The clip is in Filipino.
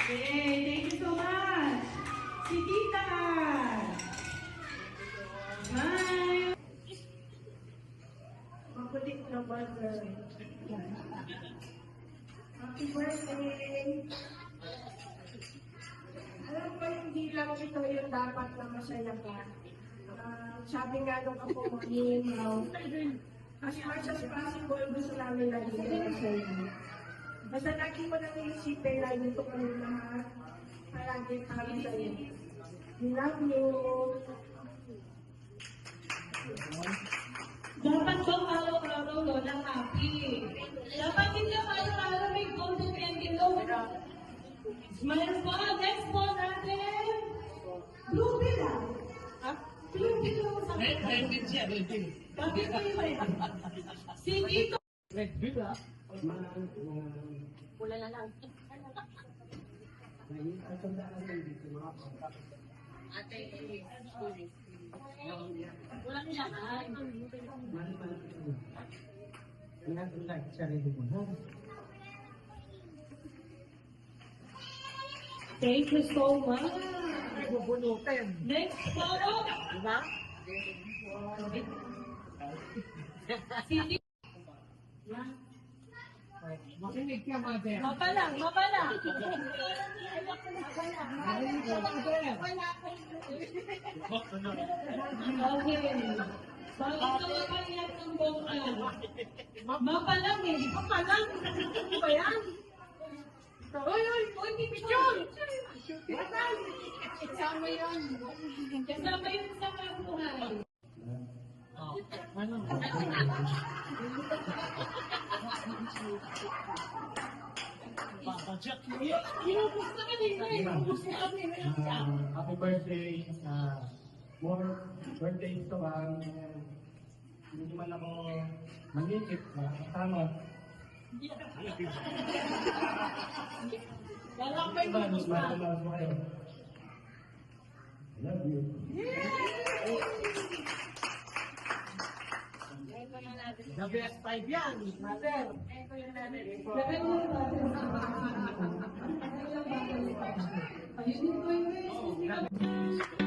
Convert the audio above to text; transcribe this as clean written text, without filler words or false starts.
Yay! Thank you so much! Si Tita! Smile! Makulit na burger. Happy birthday! Alam ko, hindi lang ito yung dapat na masaya ka. Sabi nga nung ako mo, as much as possible, gusto namin lagi na masaya. Basta lagi mo nang iisipin, lagi ko kami lahat. Palagi kami sa'yo. We love you. Dapat bang araw-araw, Lola, happy? Dapat hindi ang araw-araw may golden envelope. Smile po. Next po natin. Blue bill ah. Blue bill ako sa Red bill siya, red bill. Bakit kayo rin? Si Tito. Red bill ah. Pula na lang. Ate, walang lahat. Thank you so much. Bubunutin. Next po. Diba? Si Tito. Makinig ka, mother. Mapalang, mapalang. Okay. Bakit ka mapayak ng bongkal? Mapalang eh. Mapalang! Ano ba yan? Uy, pipicture! Isama yan. Kasama yun sa kabuhay. Ano? Inupusta ka din na. Inupusta ka din na. Happy birthday. More birthdays to come. Hindi man ako mangikip. Kasama. Walang may inupusta. I love you. The best 5 yan, mother. Gawin mo yung natin. Ayun yung